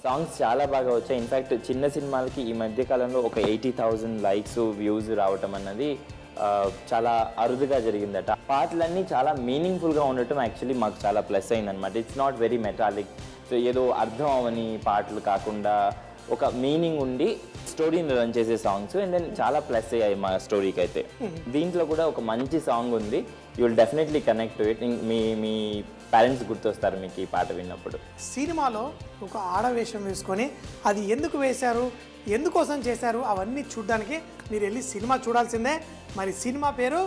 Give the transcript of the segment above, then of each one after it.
Songs చాలా బాగా వచ్చాయి. ఇన్ఫ్యాక్ట్ చిన్న సినిమాలకి ఈ మధ్య కాలంలో ఒక 80,000 లైక్స్ వ్యూస్ రావటం అన్నది చాలా అరుదుగా జరిగిందట. పాటలన్నీ చాలా మీనింగ్ఫుల్గా ఉండటం యాక్చువల్లీ మాకు చాలా ప్లస్ అయిందనమాట. It's not very metallic. So ఏదో అర్థం అవని పాటలు కాకుండా ఒక మీనింగ్ ఉండి స్టోరీని రన్ చేసే సాంగ్స్ అండ్ దెన్ చాలా ప్లస్ అయ్యాయి మా స్టోరీకి అయితే. దీంట్లో కూడా ఒక మంచి సాంగ్ ఉంది. You will definitely connect to it. మీ పేరెంట్స్ గుర్తొస్తారు మీకు ఈ పాట విన్నప్పుడు. సినిమాలో ఒక ఆడవేషం వేసుకొని అది ఎందుకు వేశారు, ఎందుకోసం చేశారు అవన్నీ చూడడానికి మీరు వెళ్ళి సినిమా చూడాల్సిందే. మరి సినిమా పేరు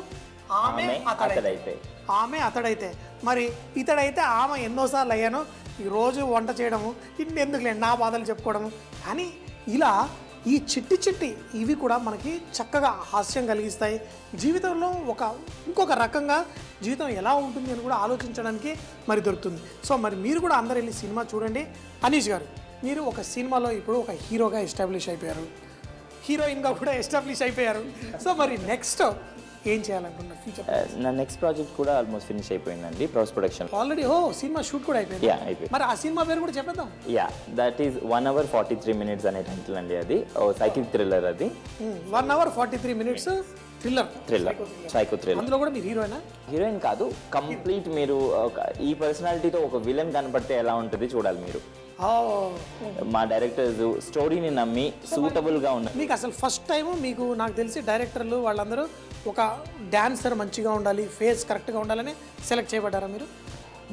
ఆమె అతడైతే. ఆమె అతడైతే మరి ఇతడైతే ఆమె ఎన్నోసార్లు అయ్యాను. ఈరోజు వంట చేయడము ఇన్నెందుకులేండి నా బాధలు చెప్పుకోవడము. కానీ ఇలా ఈ చిట్టి ఇవి కూడా మనకి చక్కగా హాస్యం కలిగిస్తాయి. జీవితంలో ఇంకొక రకంగా జీవితం ఎలా ఉంటుంది అని కూడా ఆలోచించడానికి మరి దొరుకుతుంది. సో మరి మీరు కూడా అందరు వెళ్ళి సినిమా చూడండి. అనీష్ గారు, మీరు ఒక సినిమాలో ఇప్పుడు ఒక హీరోగా ఎస్టాబ్లిష్ అయిపోయారు, హీరోయిన్గా కూడా ఎస్టాబ్లిష్ అయిపోయారు. సో మరి నెక్స్ట్ ఏం చేయాలనుకున్నారు ఫ్యూచర్? నా నెక్స్ట్ ప్రాజెక్ట్ కూడా ఆల్మోస్ట్ ఫినిష్ అయిపోయిందండి, post production already. Cinema shoot కూడా అయిపోయింది. అయిపోయింది. మరి ఆ సినిమా పేరు కూడా చెప్పేద్దాం. దట్ ఈస్ 1 hour 43 minutes అనే టైటిల్ అండి. అది సైకిక్ థ్రిల్లర్. అది 1 hour 43 minutes thriller, psycho thriller. అందులో కూడా మీరు హీరోయిన్ కాదు, కంప్లీట్ మీరు ఈ పర్సనాలిటీతో ఒక విలన్ కనపడితే ఎలా ఉంటుంది చూడాలి మీరు. మా డైరెక్టర్స్ స్టోరీని నమ్మి సూటబుల్గా ఉన్నారు. మీకు అసలు ఫస్ట్ టైం మీకు నాకు తెలిసి డైరెక్టర్లు వాళ్ళందరూ ఒక డాన్సర్ మంచిగా ఉండాలి, ఫేస్ కరెక్ట్గా ఉండాలని సెలెక్ట్ చేయబడ్డారా మీరు?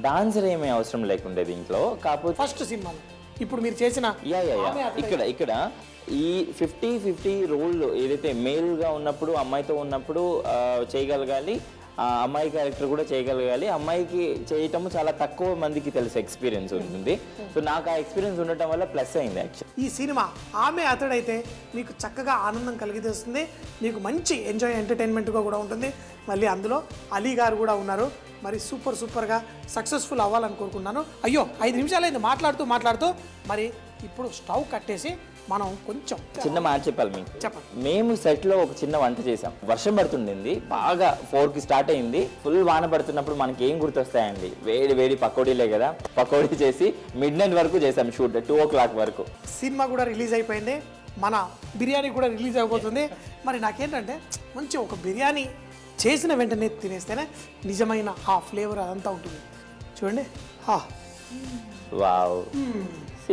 డాన్సర్ ఏమీ అవసరం లేకుండే దీంట్లో. కాకపోతే ఫస్ట్ సినిమాలో ఇప్పుడు మీరు చేసిన ఇక్కడ ఈ 50-50 రోల్ ఏదైతే మేల్గా ఉన్నప్పుడు అమ్మాయితో ఉన్నప్పుడు చేయగలగాలి, అమ్మాయి క్యారెక్టర్ కూడా చేయగలగాలి. అమ్మాయికి చేయటం చాలా తక్కువ మందికి తెలిసే ఎక్స్పీరియన్స్ ఉంటుంది. సో నాకు ఆ ఎక్స్పీరియన్స్ ఉండటం వల్ల ప్లస్ అయింది యాక్చువల్లీ. ఈ సినిమా ఆమె అతడైతే మీకు చక్కగా ఆనందం కలిగిస్తుంది, మీకు మంచి ఎంటర్టైన్మెంట్గా కూడా ఉంటుంది. మళ్ళీ అందులో అలీ గారు కూడా ఉన్నారు. మరి సూపర్గా సక్సెస్ఫుల్ అవ్వాలని కోరుకుంటున్నాను. అయ్యో 5 నిమిషాలు అయింది మాట్లాడుతూ మరి ఇప్పుడు స్టవ్ కట్టేసి మనం కొంచెం చిన్న మాట చెప్పాలి మీకు. చెప్పండి. మేము సెట్లో ఒక చిన్న వంట చేసాం. వర్షం పడుతుండింది, బాగా 4కి స్టార్ట్ అయింది. ఫుల్ వాన పడుతున్నప్పుడు మనకి ఏం గుర్తొస్తాయండి? వేడి పకోడీలే కదా. పకోడీ చేసి midnight వరకు చేసాం షూట్, 2 o'clock వరకు. సినిమా కూడా రిలీజ్ అయిపోయింది, మన బిర్యానీ కూడా రిలీజ్ అయిపోతుంది. మరి నాకేంటంటే మంచి ఒక బిర్యానీ చేసిన వెంటనే తినేస్తేనే నిజమైన ఆ ఫ్లేవర్ అదంతా ఉంటుంది. చూడండి, wow,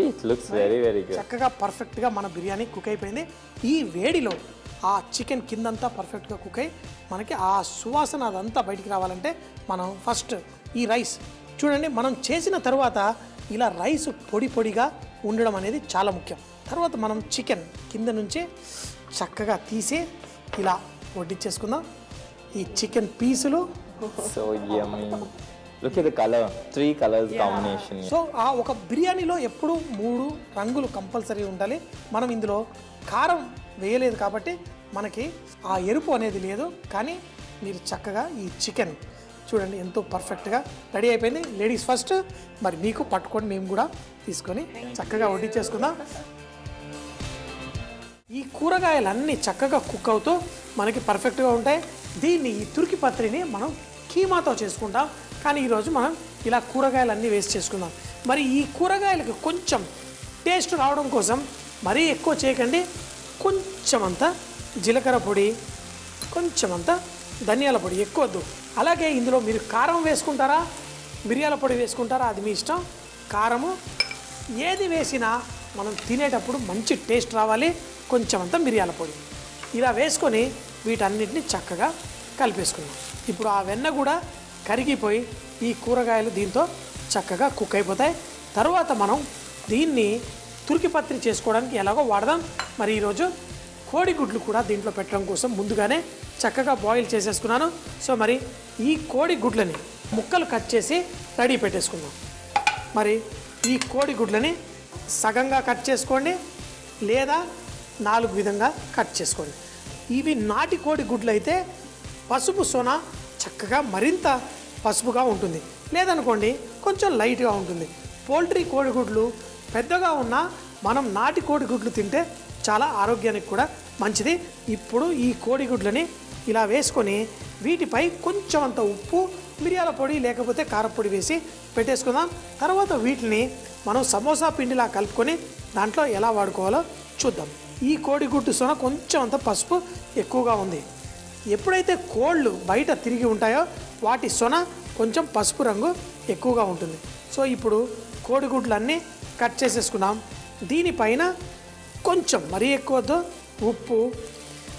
it looks very good. చక్కగా పర్ఫెక్ట్గా మన బిర్యానీ కుక్ అయిపోయింది. ఈ వేడిలో ఆ చికెన్ కిందంతా పర్ఫెక్ట్గా కుక్ అయ్యి మనకి ఆ సువాసన అదంతా బయటికి రావాలంటే మనం ఫస్ట్ ఈ రైస్ చూడండి, మనం చేసిన తర్వాత ఇలా రైస్ పొడిగా ఉండడం అనేది చాలా ముఖ్యం. తర్వాత మనం చికెన్ కింద నుంచి చక్కగా తీసి ఇలా వడ్డించేసుకుందాం. ఈ చికెన్ పీసులు so yummy. Look at the color, 3 colors combination. So ఆ ఒక బిర్యానీలో ఎప్పుడు 3 రంగులు కంపల్సరీ ఉండాలి. మనం ఇందులో కారం వేయలేదు కాబట్టి మనకి ఆ ఎరుపు అనేది లేదు. కానీ మీరు చక్కగా ఈ చికెన్ చూడండి ఎంతో పర్ఫెక్ట్గా రెడీ అయిపోయింది. లేడీస్ ఫస్ట్, మరి మీకు పట్టుకొని మేము కూడా తీసుకొని చక్కగా వడ్డించేసుకుందాం. ఈ కూరగాయలన్నీ చక్కగా కుక్ అవుతూ మనకి పర్ఫెక్ట్గా ఉంటాయి. దీన్ని ఈ తుర్కి పత్రిని మనం కీమాతో చేసుకుంటాం. కానీ ఈరోజు మనం ఇలా కూరగాయలన్నీ వేస్ట్ చేసుకుందాం. మరి ఈ కూరగాయలకి కొంచెం టేస్ట్ రావడం కోసం మరీ ఎక్కువ చేయకండి. కొంచెమంత జీలకర్ర పొడి, కొంచెమంత ధనియాల పొడి, ఎక్కువ వద్దు. అలాగే ఇందులో మీరు కారం వేసుకుంటారా, మిరియాల పొడి వేసుకుంటారా, అది మీ ఇష్టం. కారము ఏది వేసినా మనం తినేటప్పుడు మంచి టేస్ట్ రావాలి. కొంచెమంత మిరియాల పొడి ఇలా వేసుకొని వీటన్నిటిని చక్కగా కలిపేసుకుందాం. ఇప్పుడు ఆ వెన్న కూడా కరిగిపోయి ఈ కూరగాయలు దీంతో చక్కగా కుక్ అయిపోతాయి. తర్వాత మనం దీన్ని తుర్కి పత్రి చేసుకోవడానికి ఎలాగో వాడదాం. మరి ఈరోజు కోడిగుడ్లు కూడా దీంట్లో పెట్టడం కోసం ముందుగానే చక్కగా బాయిల్ చేసేసుకున్నాను. సో మరి ఈ కోడిగుడ్లని ముక్కలు కట్ చేసి రెడీ పెట్టేసుకుందాం. మరి ఈ కోడిగుడ్లని సగంగా కట్ చేసుకోండి, లేదా 4 విధంగా కట్ చేసుకోండి. ఇవి నాటి కోడిగుడ్లు అయితే పసుపు సోన చక్కగా మరింత పసుపుగా ఉంటుంది, లేదనుకోండి కొంచెం లైట్గా ఉంటుంది. పోల్ట్రీ కోడిగుడ్లు పెద్దగా ఉన్నా మనం నాటి కోడిగుడ్లు తింటే చాలా ఆరోగ్యానికి కూడా మంచిది. ఇప్పుడు ఈ కోడిగుడ్లని ఇలా వేసుకొని వీటిపై కొంచెం అంత ఉప్పు, మిరియాల పొడి లేకపోతే కారపొడి వేసి పెట్టేసుకుందాం. తర్వాత వీటిని మనం సమోసా పిండిలా కలుపుకొని దాంట్లో ఎలా వాడుకోవాలో చూద్దాం. ఈ కోడిగుడ్డు సొన కొంచెం అంత పసుపు ఎక్కువగా ఉంది. ఎప్పుడైతే కోళ్ళు బయట తిరిగి ఉంటాయో వాటి సొన కొంచెం పసుపు రంగు ఎక్కువగా ఉంటుంది. సో ఇప్పుడు కోడిగుడ్లన్నీ కట్ చేసేసుకున్నాం. దీనిపైన కొంచెం మరీ ఎక్కువద్దు ఉప్పు.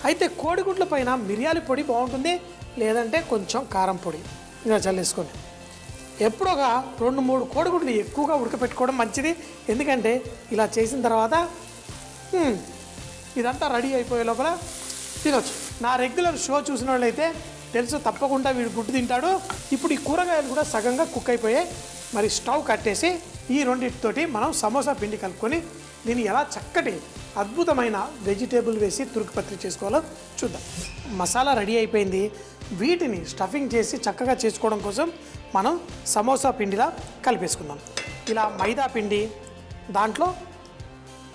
అయితే కోడిగుడ్ల పైన మిరియాల పొడి బాగుంటుంది, లేదంటే కొంచెం కారం పొడి ఇలా చల్లేసుకోండి. ఎప్పుడోగా 2-3 కోడిగుడ్లు ఎక్కువగా ఉడకపెట్టుకోవడం మంచిది. ఎందుకంటే ఇలా చేసిన తర్వాత ఇదంతా రెడీ అయిపోయే లోపల తినొచ్చు. నా రెగ్యులర్ షో చూసిన వాళ్ళైతే తెలుసు, తప్పకుండా వీడు గుడ్డు తింటాడు. ఇప్పుడు ఈ కూరగాయలు కూడా సగంగా కుక్ అయిపోయాయి. మరి స్టవ్ కట్టేసి ఈ రెండింటితోటి మనం సమోసా పిండి కలుపుకొని దీన్ని ఎలా చక్కటి అద్భుతమైన వెజిటేబుల్ వేసి తురుకు పత్రి చేసుకోవాలో చూద్దాం. మసాలా రెడీ అయిపోయింది. వీటిని స్టఫింగ్ చేసి చక్కగా చేసుకోవడం కోసం మనం సమోసా పిండిలా కలిపేసుకుందాం. ఇలా మైదా పిండి, దాంట్లో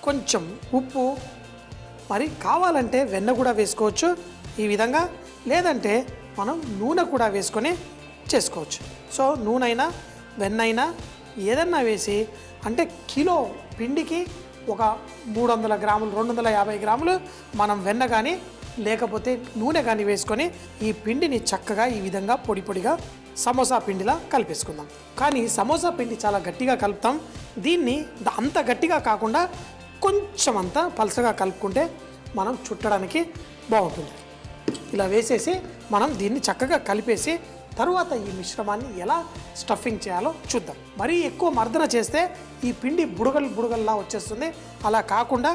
కొంచెం ఉప్పు, మరి కావాలంటే వెన్న కూడా వేసుకోవచ్చు ఈ విధంగా, లేదంటే మనం నూనె కూడా వేసుకొని చేసుకోవచ్చు. సో నూనె అయినా వెన్న అయినా ఏదన్నా వేసి, అంటే కిలో పిండికి ఒక 300 గ్రాములు 250 గ్రాములు మనం వెన్న కానీ లేకపోతే నూనె కానీ వేసుకొని ఈ పిండిని చక్కగా ఈ విధంగా పొడి పొడిగా సమోసా పిండిలా కలిపేసుకుందాం. కానీ సమోసా పిండి చాలా గట్టిగా కలుపుతాం. దీన్ని అంత గట్టిగా కాకుండా కొంచెం అంత పలసగా కలుపుకుంటే మనం చుట్టడానికి బాగుంటుంది. ఇలా వేసేసి మనం దీన్ని చక్కగా కలిపేసి తరువాత ఈ మిశ్రమాన్ని ఎలా స్టఫింగ్ చేయాలో చూద్దాం. మరీ ఎక్కువ మర్దన చేస్తే ఈ పిండి బుడగల్లా వచ్చేస్తుంది. అలా కాకుండా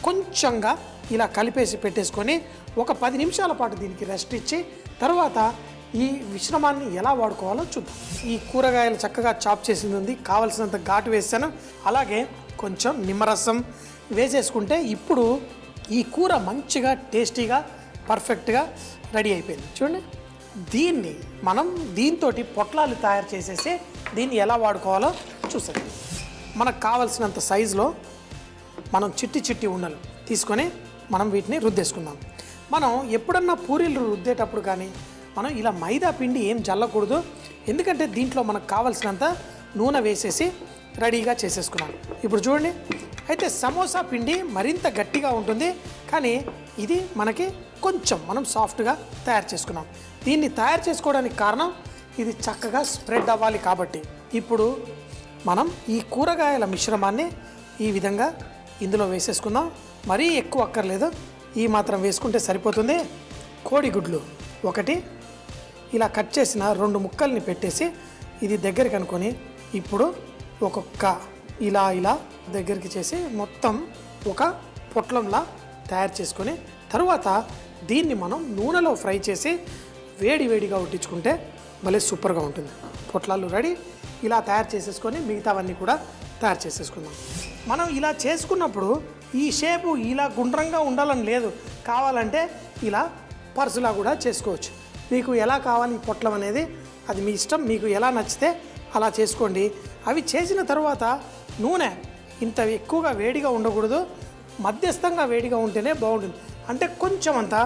కొంచెంగా ఇలా కలిపేసి పెట్టేసుకొని ఒక 10 నిమిషాల పాటు దీనికి రెస్ట్ ఇచ్చి తర్వాత ఈ మిశ్రమాన్ని ఎలా వాడుకోవాలో చూద్దాం. ఈ కూరగాయలు చక్కగా చాప్ చేసింది ఉంది, కావలసినంత ఘాటు వేసాను. అలాగే కొంచెం నిమ్మరసం వేసేసుకుంటే ఇప్పుడు ఈ కూర మంచిగా టేస్టీగా పర్ఫెక్ట్గా రెడీ అయిపోయింది. చూడండి, దీన్ని మనం దీంతో పొట్లాలు తయారు చేసేసి దీన్ని ఎలా వాడుకోవాలో చూసాం. మనకు కావలసినంత సైజులో మనం చిట్టి ఉండలు తీసుకొని మనం వీటిని రుద్దేసుకుందాం. మనం ఎప్పుడన్నా పూరీలు రుద్దేటప్పుడు కానీ మనం ఇలా మైదా పిండి ఏం చల్లకూడదు. ఎందుకంటే దీంట్లో మనకు కావలసినంత నూనె వేసేసి రెడీగా చేసేసుకున్నాం. ఇప్పుడు చూడండి, అయితే సమోసా పిండి మరింత గట్టిగా ఉంటుంది, కానీ ఇది మనకి కొంచెం మనం సాఫ్ట్గా తయారు చేసుకున్నాం. దీన్ని తయారు చేసుకోవడానికి కారణం ఇది చక్కగా స్ప్రెడ్ అవ్వాలి కాబట్టి. ఇప్పుడు మనం ఈ కూరగాయల మిశ్రమాన్ని ఈ విధంగా ఇందులో వేసేసుకుందాం. మరీ ఎక్కువ అక్కర్లేదు, ఈ మాత్రం వేసుకుంటే సరిపోతుంది. కోడిగుడ్లు ఒకటి ఇలా కట్ చేసిన 2 ముక్కల్ని పెట్టేసి ఇది దగ్గరికి అనుకొని ఇప్పుడు ఒక్కొక్క ఇలా దగ్గరికి చేసి మొత్తం ఒక పొట్లంలా తయారు చేసుకొని తరువాత దీన్ని మనం నూనెలో ఫ్రై చేసి వేడిగా ఉట్టించుకుంటే భలే సూపర్గా ఉంటుంది. పొట్లాలు రెడీ. ఇలా తయారు చేసేసుకొని మిగతావన్నీ కూడా తయారు చేసేసుకుందాం. మనం ఇలా చేసుకున్నప్పుడు ఈ షేపు ఇలా గుండ్రంగా ఉండాలని లేదు, కావాలంటే ఇలా పర్సులా కూడా చేసుకోవచ్చు. మీకు ఎలా కావాలి ఈ పొట్లం అనేది అది మీ ఇష్టం, మీకు ఎలా నచ్చితే అలా చేసుకోండి. అవి చేసిన తర్వాత నూనె ఇంత ఎక్కువగా వేడిగా ఉండకూడదు, మధ్యస్థంగా వేడిగా ఉంటేనే బాగుంటుంది. అంటే కొంచెం అంతా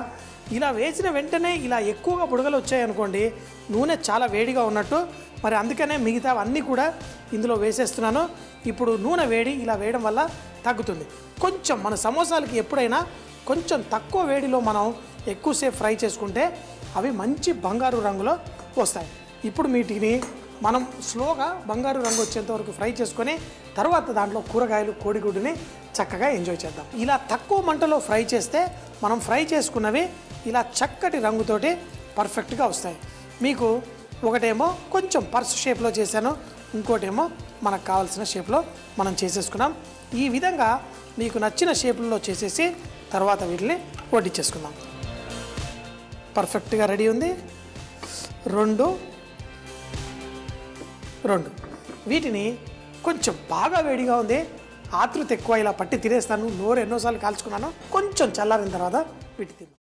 ఇలా వేసిన వెంటనే ఇలా ఎక్కువగా బుడగలు వచ్చాయనుకోండి, నూనె చాలా వేడిగా ఉన్నట్టు. మరి అందుకనే మిగతా అన్నీ కూడా ఇందులో వేసేస్తున్నాను. ఇప్పుడు నూనె వేడి ఇలా వేయడం వల్ల తగ్గుతుంది. కొంచెం మన సమోసాలకి ఎప్పుడైనా కొంచెం తక్కువ వేడిలో మనం ఎక్కువసేపు ఫ్రై చేసుకుంటే అవి మంచి బంగారు రంగులో వస్తాయి. ఇప్పుడు వీటిని మనం స్లోగా బంగారు రంగు వచ్చేంత వరకు ఫ్రై చేసుకొని తర్వాత దాంట్లో కూరగాయలు కోడిగుడ్డుని చక్కగా ఎంజాయ్ చేద్దాం. ఇలా తక్కువ మంటలో ఫ్రై చేస్తే మనం ఫ్రై చేసుకున్నవి ఇలా చక్కటి రంగుతోటి పర్ఫెక్ట్గా వస్తాయి. మీకు ఒకటేమో కొంచెం పర్స్ షేప్లో చేశాను, ఇంకోటేమో మనకు కావాల్సిన షేప్లో మనం చేసేసుకున్నాం. ఈ విధంగా మీకు నచ్చిన షేపుల్లో చేసేసి తర్వాత వీటిని వడ్డించేసుకుందాం. పర్ఫెక్ట్గా రెడీ ఉంది. రెండు వీటిని కొంచెం బాగా వేడిగా ఉంది, ఆతృత ఎక్కువ, ఇలా పట్టి తినేస్తాను. నోరు ఎన్నోసార్లు కాల్చుకున్నాను. కొంచెం చల్లారిన తర్వాత వీటి తిందాం.